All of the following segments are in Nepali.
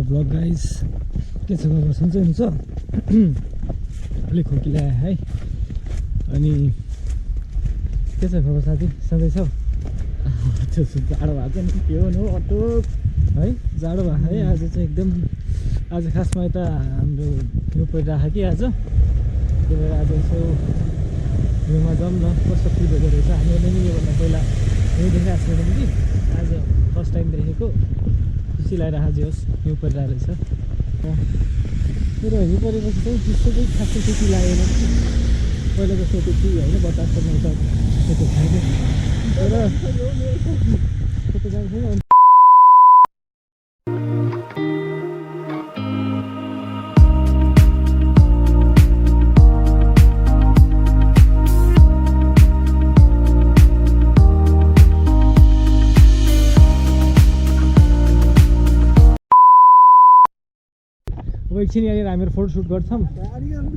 ब्लग गाइस के छ खबर सन्चै हुन्छ अलिक खोकिला है अनि के छ खबर साथी सधैँ छौ जाडो भएको छ नि के भन्नु अटो है जाडो भएको है आज चाहिँ एकदम आज खासमा यता हाम्रो हिउँ परिरहेको कि आज त्यही भएर आज यसो हिउँमा जाउँ न कस्तो फिल भएको रहेछ हामीहरूले नि योभन्दा पहिला हिउँ देखिरहेको छैनौँ कि आज फर्स्ट टाइम देखेको खुसी लागिरहेको जे होस् हिउँ परिरहेको रहेछ तर हिउँ परेपछि चाहिँ चिसो चाहिँ खासै त्यति लागेन पहिला जस्तो त्यति होइन बतास त मैले त्यति छैन तर त्यति जान्छ छैन एकछिन यहाँनिर हामीहरू फोटो सुट गर्छौँ अनि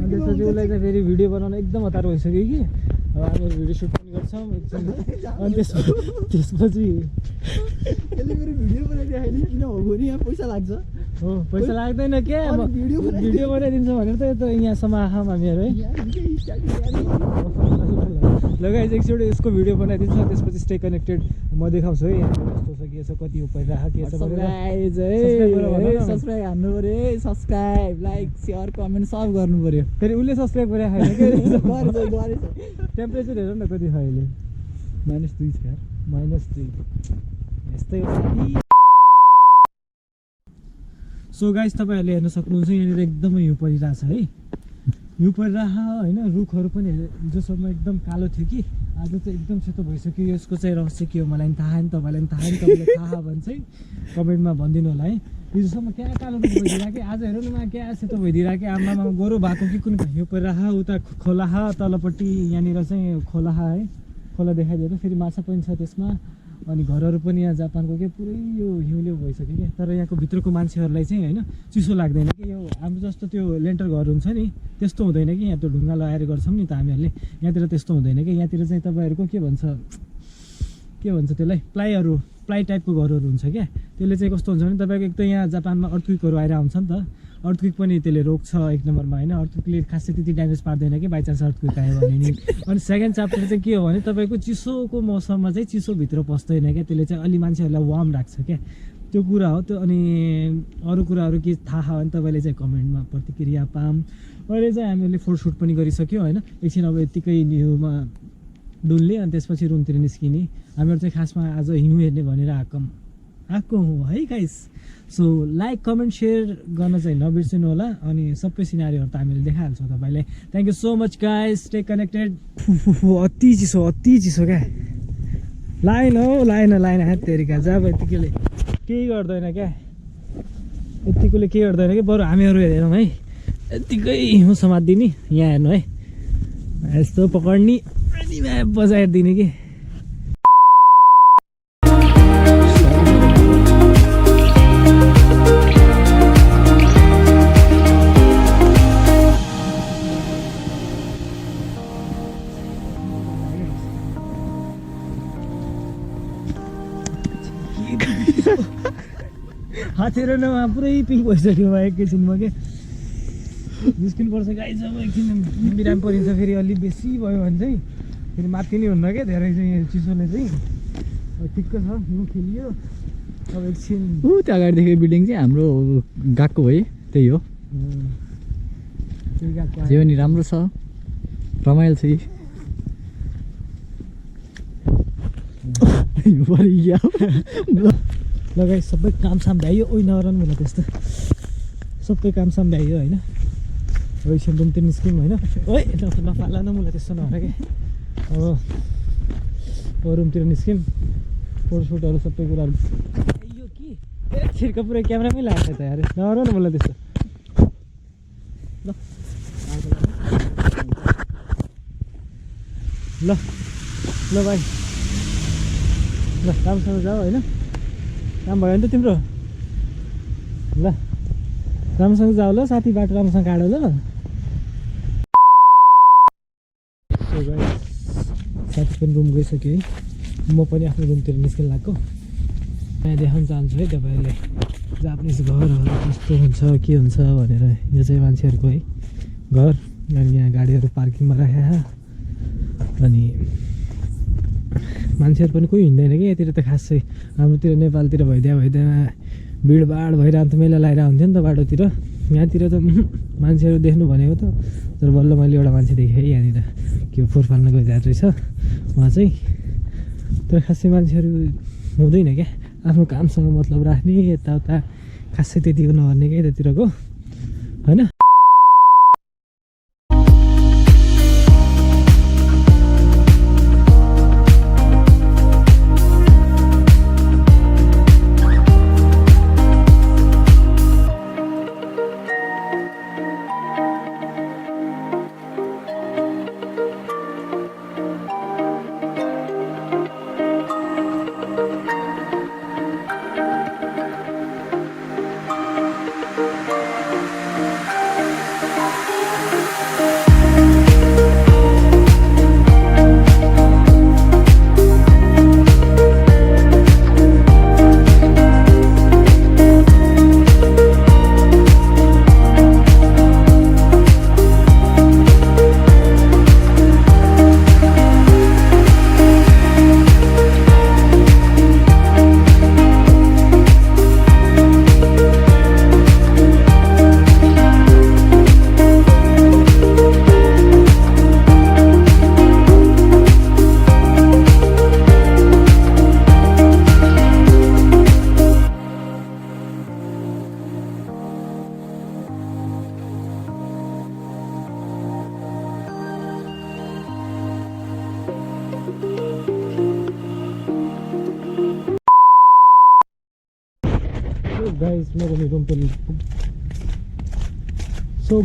त्यसपछि उसलाई चाहिँ फेरि भिडियो बनाउन एकदम हतार भइसक्यो कि अब हामीहरू भिडियो सुट पनि गर्छौँ एकछिन अनि त्यसपछि भिडियो बनाइदियो किन हो भने यहाँ पैसा लाग्छ हो पैसा लाग्दैन क्या अब भिडियो बनाइदिन्छौँ भनेर त यता यहाँसम्म आँखाम हामीहरू है लगाइज एकचोटि यसको भिडियो बनाइदिन्छौँ त्यसपछि स्टे कनेक्टेड म देखाउँछु है यहाँ कस्तो छ के छ कति परिरहेको के छ सब्सक्राइब हान्नु पर्यो सब्सक्राइब लाइक सेयर कमेन्ट सब गर्नु पर्यो फेरि उसले सब्सक्राइब गरेको छैन टेम्परेचर हेर न कति छ अहिले -2 छ यार -3 यस्तै हो सो गाइस तपाईँहरूले हेर्न सक्नुहुन्छ यहाँनिर एकदमै हिउँ परिरहेछ है हिउँ परिरह होइन रुखहरू पनि जोसम्म एकदम कालो थियो कि आज चाहिँ एकदम सेतो भइसक्यो यसको चाहिँ रहस्य के हो मलाई पनि थाहा नि तपाईँलाई पनि थाहा नि तपाईँलाई थाहा भने चाहिँ कमेन्टमा भनिदिनु होला है हिजोसम्म क्या कालो रुख भइदिरहेको कि आज हेर्नु न क्या सेतो भइदिरहेको कि आमामा गोरु भएको कि कुन हिउँ परिरह उता खोला तलपट्टि यहाँनिर चाहिँ खोला है खोला देखाइदिएर फेरि माछा पनि छ त्यसमा अनि घरहरू पनि यहाँ जापानको के पुरै यो हिउँले भइसक्यो क्या तर यहाँको भित्रको मान्छेहरूलाई चाहिँ होइन चिसो लाग्दैन कि यो हाम्रो जस्तो त्यो लेन्टर घर हुन्छ नि त्यस्तो हुँदैन कि यहाँ त्यो ढुङ्गा लगाएर गर्छौँ नि त हामीहरूले यहाँतिर त्यस्तो हुँदैन कि यहाँतिर चाहिँ तपाईँहरूको के भन्छ त्यसलाई प्लाई टाइपको घरहरू हुन्छ क्या त्यसले चाहिँ कस्तो हुन्छ भने तपाईँको एक त यहाँ जापानमा अर्थक्वेकहरू आएर आउँछ नि त अर्थक्वेक पनि त्यसले रोक्छ एक नम्बरमा होइन अर्थक्वेकले खासै त्यति ड्यामेज पार्दैन कि बाई चान्स अर्थक्वेक आयो भने नि अनि सेकेन्ड च्याप्टर चाहिँ के हो भने तपाईँको चिसोको मौसममा चाहिँ चिसोभित्र पस्दैन क्या त्यसले चाहिँ अलि मान्छेहरूलाई वार्म राख्छ क्या त्यो कुरा हो त्यो अनि अरू कुराहरू के थाहा भने तपाईँले चाहिँ कमेन्टमा प्रतिक्रिया पाऊँ अहिले चाहिँ हामीहरूले फोटोसुट पनि गरिसक्यो होइन एकछिन अब यत्तिकै हिउँमा डुल्ने अनि त्यसपछि रुमतिर निस्किने हामीहरू चाहिँ खासमा आज हिउँ हेर्ने भनेर आएको हो है guys so like comment share गर्न चाहिँ नबिर्सिनु होला अनि सबै सिनारीहरू त हामीले देखाइहाल्छौँ तपाईँलाई thank you so much guys stay connected अति चिसो क्या लाइन हाततेरिका जब यत्तिकैले केही गर्दैन क्या यत्तिकोले केही गर्दैन कि बरु हामीहरू हेरौँ है यत्तिकै हिउँ समात्दिने यहाँ हेर्नु है यस्तो पकड्ने अनि बजाइदिने कि हातेर न पुरै पिङ्क भइसक्यो एकैछिनमा के निस्किनुपर्छ गाई जब एकछिन बिराम परिन्छ फेरि अलिक बेसी भयो भने चाहिँ फेरि माथि नै हुन्न क्या धेरै चाहिँ चिसोले चाहिँ ठिक्क छ हिउँ खेलियो अब एकछिन त्यो अगाडि देखेको बिल्डिङ चाहिँ हाम्रो गएको है त्यही हो जे नि राम्रो छ रमाइलो छ लगाइ सबै कामसाम भ्याइयो ओइ नगरन मलाई त्यस्तो सबै कामसाम भ्याइयो होइन एकछिन रुमतिर निस्क्यौँ होइन ओइ नफाला न मलाई त्यस्तो नभएर क्या अब रुमतिर निस्क्यौँ फोटोसुटहरू सबै कुराहरू यो कि छिर्का पुरै क्यामेरामै लाग्छ त यार नगर न मलाई त्यस्तो ल भाइ ल राम्रोसँग जाऊ होइन काम भयो नि त तिम्रो ल राम्रोसँग जाऊ ल साथी बाटो राम्रोसँग काटो ल साथी पनि रुम गइसक्यो है म पनि आफ्नो रुमतिर निस्किन लाग्यो यहाँ देखाउन चाहन्छु है तपाईँहरूले जापानिज घरहरू कस्तो हुन्छ के हुन्छ भनेर यो चाहिँ मान्छेहरूको है घर अनि यहाँ गाडीहरू पार्किङमा राखेको अनि मान्छेहरू पनि कोही हिँड्दैन कि यतिर त खासै हाम्रोतिर नेपालतिर भइदिएमा भिडभाड भइरहन्थ्यो मेला लगाइरहेको हुन्थ्यो नि त बाटोतिर यहाँतिर त मान्छेहरू देख्नु भनेको त तर बल्ल मैले एउटा मान्छे देखेँ यहाँनिर के फोहोर फाल्न गइरहेको रहेछ उहाँ चाहिँ तर खासै मान्छेहरू हुँदैन क्या आफ्नो कामसँग मतलब राख्ने यताउता खासै त्यतिको नगर्ने क्या यतातिरको होइन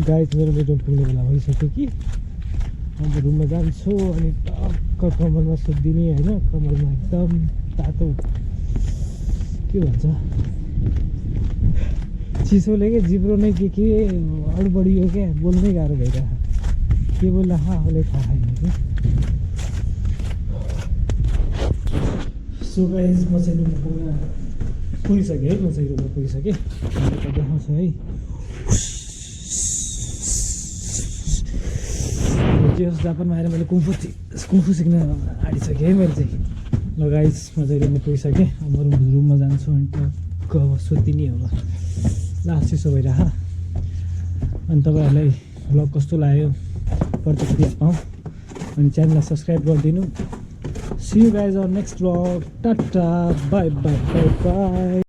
गाइस मेरो रुम पुग्ने बेला भइसक्यो कि अब रुममा जान्छु अनि टक्क कम्मरमा सुत्दिने होइन कम्मरमा एकदम तातो के भन्छ चिसोले क्या जिब्रो नै के अडबडी हो क्या बोल्नै गाह्रो भइरहेको के बोल्दा आफूलाई थाहा छैन कि सो गाइस म चाहिँ रुममा पुगिसकेँ है म चाहिँ रुममा पुगिसकेँ देखाउँछु है के होस् जापानमा आएर मैले कुम्फु सिक्न आँटिसकेँ है मैले चाहिँ ल गाइस म चाहिँ रुममा पुगिसकेँ अब म रुममा जान्छु अनि टक्क अब सुत्दिने अब लास्ट चिसो भइरह अनि तपाईँहरूलाई भ्लग कस्तो लाग्यो प्रतिक्रिया पाऊँ अनि च्यानललाई सब्सक्राइब गरिदिनु See you guys on next vlog. Tata. Bye bye bye bye.